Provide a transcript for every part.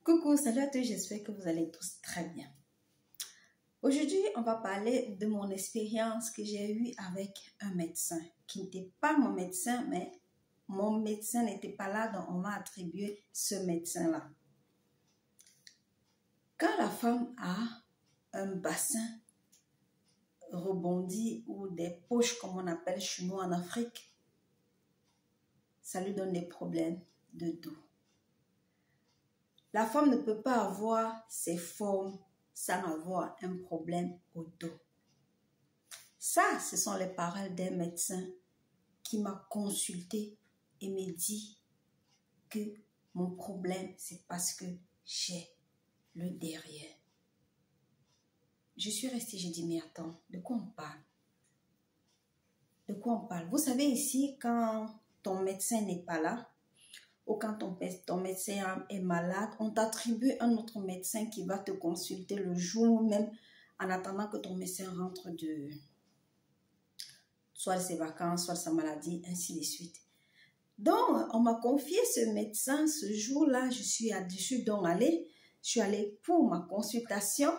Coucou, salut à tous, j'espère que vous allez tous très bien. Aujourd'hui, on va parler de mon expérience que j'ai eue avec un médecin qui n'était pas mon médecin, mais mon médecin n'était pas là, donc on m'a attribué ce médecin-là. Quand la femme a un bassin rebondi ou des poches, comme on appelle chez nous en Afrique, ça lui donne des problèmes de dos. La femme ne peut pas avoir ses formes sans avoir un problème au dos. Ça, ce sont les paroles d'un médecin qui m'a consulté et me dit que mon problème, c'est parce que j'ai le derrière. Je suis restée, j'ai dit, mais attends, de quoi on parle? De quoi on parle? Vous savez ici, quand ton médecin n'est pas là, ou quand ton médecin est malade, on t'attribue un autre médecin qui va te consulter le jour même en attendant que ton médecin rentre de soit de ses vacances, soit de sa maladie, ainsi de suite. Donc, on m'a confié ce médecin ce jour-là, je suis allée pour ma consultation.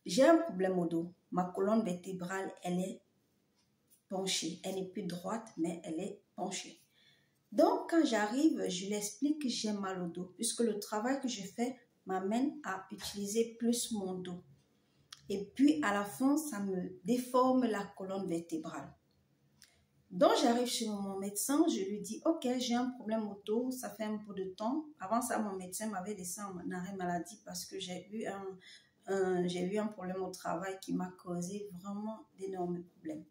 J'ai un problème au dos. Ma colonne vertébrale, elle est penchée. Elle n'est plus droite, mais elle est penchée. Donc, quand j'arrive, je lui explique que j'ai mal au dos, puisque le travail que je fais m'amène à utiliser plus mon dos. Et puis, à la fin, ça me déforme la colonne vertébrale. Donc, j'arrive chez mon médecin, je lui dis, ok, j'ai un problème au dos, ça fait un peu de temps. Avant ça, mon médecin m'avait laissé en arrêt maladie parce que j'ai eu un problème au travail qui m'a causé vraiment d'énormes problèmes.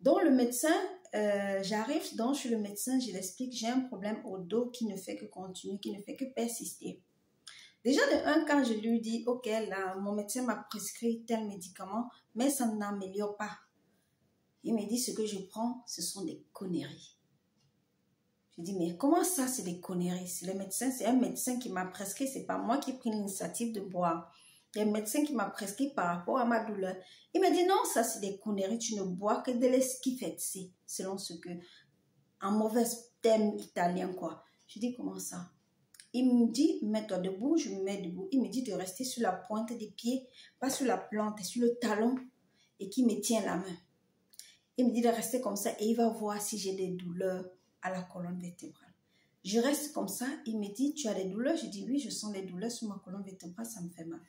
Donc, le médecin, j'arrive donc chez le médecin, je l'explique, j'ai un problème au dos qui ne fait que continuer, qui ne fait que persister. Déjà, quand je lui dis, ok, là, mon médecin m'a prescrit tel médicament, mais ça n'améliore pas. Il me dit, ce que je prends, ce sont des conneries. Je dis, mais comment ça, c'est des conneries? C'est un médecin qui m'a prescrit, c'est pas moi qui ai pris l'initiative de boire. Il y a un médecin qui m'a prescrit par rapport à ma douleur. Il me dit, non, ça c'est des conneries, tu ne bois que de l'esquifette, selon ce que, en mauvais terme italien, quoi. Je dis, comment ça? Il me dit, mets-toi debout, je me mets debout. Il me dit de rester sur la pointe des pieds, pas sur la plante, sur le talon, et qui me tient la main. Il me dit de rester comme ça et il va voir si j'ai des douleurs à la colonne vertébrale. Je reste comme ça, il me dit, tu as des douleurs? Je dis, oui, je sens les douleurs sur ma colonne vertébrale, ça me fait mal.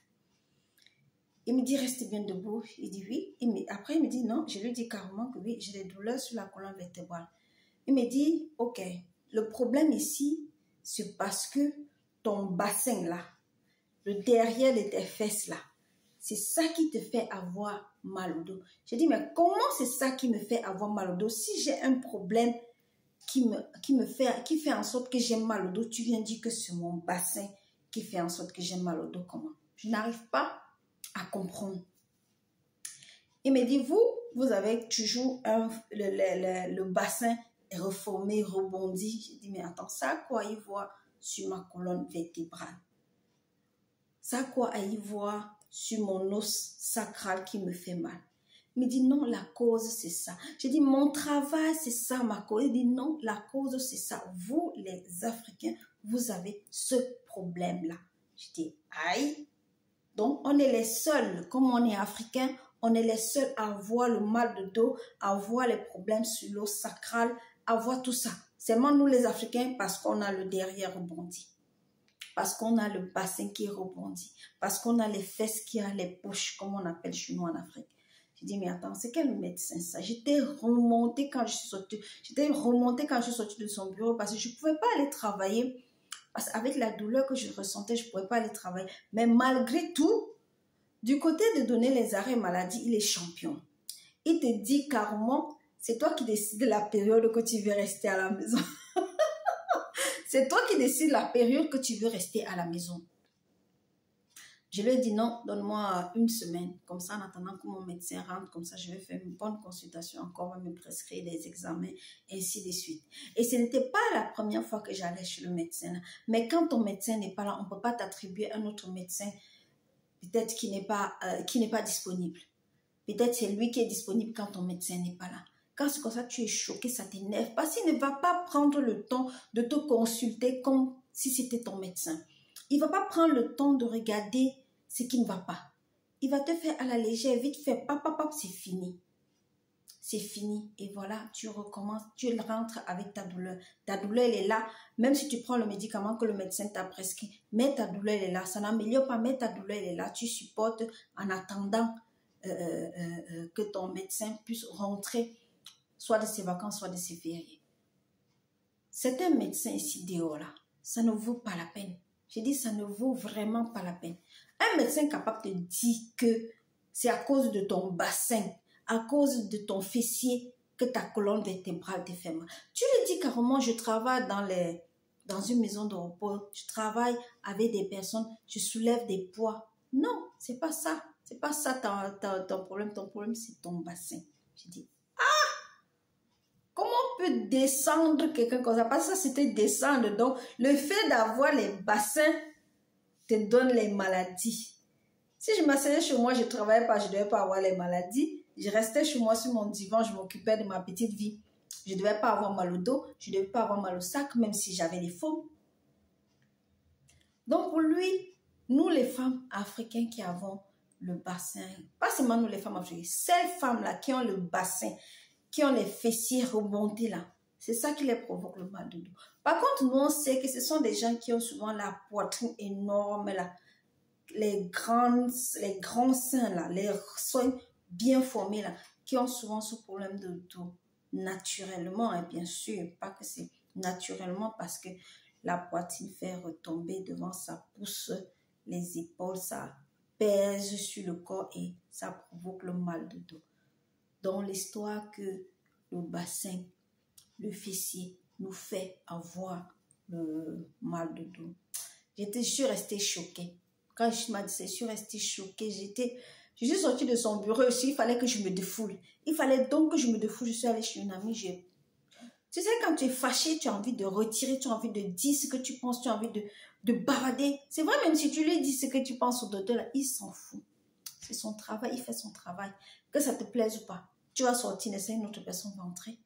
Il me dit, reste bien debout. Il dit oui. Après, il me dit non. Je lui dis carrément que oui, j'ai des douleurs sur la colonne vertébrale. Il me dit, ok, le problème ici, c'est parce que ton bassin là, le derrière de tes fesses là, c'est ça qui te fait avoir mal au dos. Je dis, mais comment c'est ça qui me fait avoir mal au dos? Si j'ai un problème qui fait en sorte que j'ai mal au dos, tu viens dire que c'est mon bassin qui fait en sorte que j'ai mal au dos. Comment? Je n'arrive pas à comprendre. Il me dit, vous avez toujours le bassin reformé, rebondi. Je dis, mais attends, ça a quoi à y voir sur ma colonne vertébrale? Ça a quoi à y voir sur mon os sacral qui me fait mal? Il me dit, non, la cause, c'est ça. Je dis, mon travail, c'est ça, ma cause. Il dit, non, la cause, c'est ça. Vous, les Africains, vous avez ce problème-là. Je dis, aïe. Donc, on est les seuls, comme on est africain, on est les seuls à avoir le mal de dos, à avoir les problèmes sur l'os sacral, à avoir tout ça. C'est moi, nous les Africains, parce qu'on a le derrière rebondi. Parce qu'on a le bassin qui rebondit. Parce qu'on a les fesses qui a les poches, comme on appelle chez nous en Afrique. Je dis, mais attends, c'est quel médecin ça? J'étais remontée quand je suis sortie de son bureau parce que je ne pouvais pas aller travailler. Parce qu'avec la douleur que je ressentais, je ne pouvais pas aller travailler. Mais malgré tout, du côté de donner les arrêts maladie, il est champion. Il te dit carrément, c'est toi qui décides de la période que tu veux rester à la maison. C'est toi qui décides la période que tu veux rester à la maison. Je lui ai dit non, donne-moi une semaine. Comme ça, en attendant que mon médecin rentre, comme ça, je vais faire une bonne consultation encore, va me prescrire des examens, ainsi de suite. Et ce n'était pas la première fois que j'allais chez le médecin. Mais quand ton médecin n'est pas là, on ne peut pas t'attribuer un autre médecin, peut-être qui n'est pas disponible. Peut-être c'est lui qui est disponible quand ton médecin n'est pas là. Quand c'est comme ça, tu es choqué, ça t'énerve. Parce qu'il ne va pas prendre le temps de te consulter comme si c'était ton médecin. Il ne va pas prendre le temps de regarder ce qui ne va pas. Il va te faire à la légère, vite fait, pap, pap, pap, c'est fini. C'est fini. Et voilà, tu recommences, tu rentres avec ta douleur. Ta douleur, elle est là. Même si tu prends le médicament que le médecin t'a prescrit, mais ta douleur, elle est là. Ça n'améliore pas, mais ta douleur, elle est là. Tu supportes en attendant que ton médecin puisse rentrer, soit de ses vacances, soit de ses fériés. C'est un médecin ici dehors là. Ça ne vaut pas la peine. J'ai dit, ça ne vaut vraiment pas la peine. Un médecin capable de dire que c'est à cause de ton bassin, à cause de ton fessier, que ta colonne vertébrale te fait mal. Tu lui dis carrément, je travaille dans une maison de repos, je travaille avec des personnes, je soulève des poids. Non, c'est pas ça. C'est pas ça ton problème. Ton problème, c'est ton bassin. Je dis, comment on peut descendre quelqu'un comme ça? Parce que ça, c'était descendre. Donc, le fait d'avoir les bassins te donne les maladies. Si je m'asseyais chez moi, je ne travaillais pas, je ne devais pas avoir les maladies. Je restais chez moi sur mon divan, je m'occupais de ma petite vie. Je ne devais pas avoir mal au dos, je ne devais pas avoir mal au sac, même si j'avais les faux. Donc, pour lui, nous les femmes africaines qui avons le bassin, pas seulement nous les femmes africaines, ces femmes-là qui ont le bassin, qui ont les fessiers remontés là, c'est ça qui les provoque le mal de dos. Par contre, nous on sait que ce sont des gens qui ont souvent la poitrine énorme là, les grands seins là, les seins bien formés là, qui ont souvent ce problème de dos naturellement, hein, bien sûr, pas que c'est naturellement parce que la poitrine fait retomber devant, ça pousse les épaules, ça pèse sur le corps et ça provoque le mal de dos. Dans l'histoire que le bassin, le fessier nous fait avoir le mal de dos. Je suis restée choquée. Quand je m'a dit ça, je suis restée choquée. Je suis sortie de son bureau aussi, il fallait que je me défoule. Il fallait donc que je me défoule. Je suis allée chez une amie. Tu sais, quand tu es fâché, tu as envie de retirer, tu as envie de dire ce que tu penses, tu as envie de barader. C'est vrai, même si tu lui dis ce que tu penses au docteur, là, il s'en fout. C'est son travail, il fait son travail. Que ça te plaise ou pas. Tu vas sortir, une autre personne va entrer.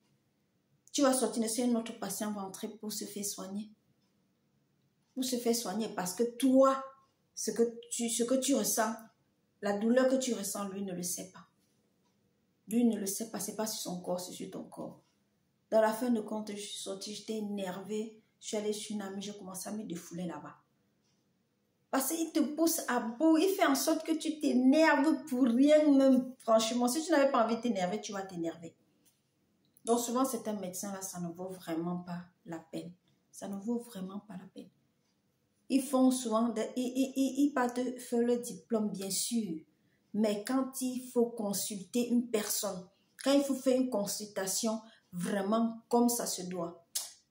Tu vas sortir, une autre patient va entrer pour se faire soigner. Pour se faire soigner parce que toi, ce que tu ressens, la douleur que tu ressens, lui ne le sait pas. Lui ne le sait pas, c'est pas sur son corps, c'est sur ton corps. Dans la fin de compte, je suis sortie, j'étais énervée. Je suis allée chez une amie, j'ai commencé à me défouler là-bas. Parce qu'il te pousse à bout, il fait en sorte que tu t'énerves pour rien même. Franchement, si tu n'avais pas envie de t'énerver, tu vas t'énerver. Donc souvent, c'est un médecin là, ça ne vaut vraiment pas la peine. Ça ne vaut vraiment pas la peine. Ils font souvent, ils partent faire le diplôme, bien sûr. Mais quand il faut consulter une personne, quand il faut faire une consultation vraiment comme ça se doit,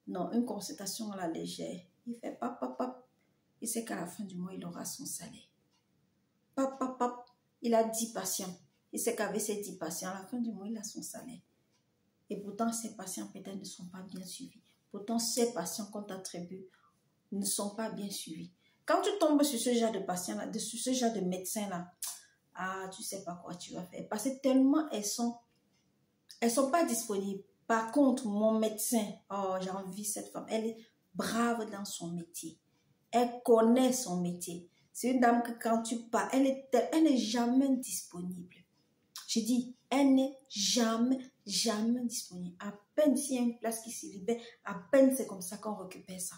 non, une consultation à la légère, il fait pap, pap, pap. Il sait qu'à la fin du mois, il aura son salaire. Pap, pap, pap. Il a 10 patients. Il sait qu'avec ces 10 patients, à la fin du mois, il a son salaire. Et pourtant, ces patients peut-être ne sont pas bien suivis. Pourtant, ces patients qu'on t'attribue ne sont pas bien suivis. Quand tu tombes sur ce genre de patients-là, sur ce genre de médecins-là, ah, tu ne sais pas quoi tu vas faire. Parce que tellement elles sont pas disponibles. Par contre, mon médecin, oh, j'ai envie cette femme, elle est brave dans son métier. Elle connaît son métier. C'est une dame que quand tu pars, elle n'est jamais disponible. Je dis, elle n'est jamais disponible. À peine s'il y a une place qui se libère, à peine c'est comme ça qu'on récupère ça.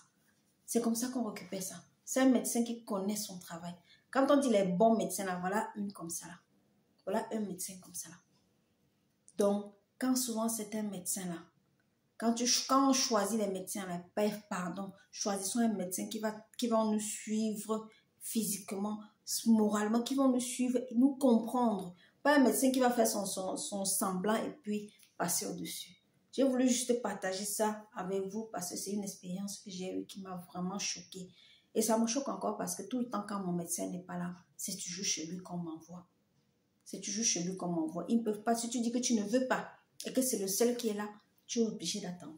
C'est comme ça qu'on récupère ça. C'est un médecin qui connaît son travail. Quand on dit les bons médecins, là, voilà une comme ça là. Voilà un médecin comme ça là. Donc, quand souvent c'est un médecin là, quand on choisit les médecins là, choisissons un médecin qui va nous suivre physiquement, moralement, qui va nous suivre et nous comprendre. Pas un médecin qui va faire son semblant et puis passer au-dessus. J'ai voulu juste partager ça avec vous parce que c'est une expérience que j'ai eue qui m'a vraiment choquée. Et ça me choque encore parce que tout le temps quand mon médecin n'est pas là, c'est toujours chez lui qu'on m'envoie. C'est toujours chez lui qu'on m'envoie. Ils ne peuvent pas, si tu dis que tu ne veux pas et que c'est le seul qui est là, tu es obligé d'attendre.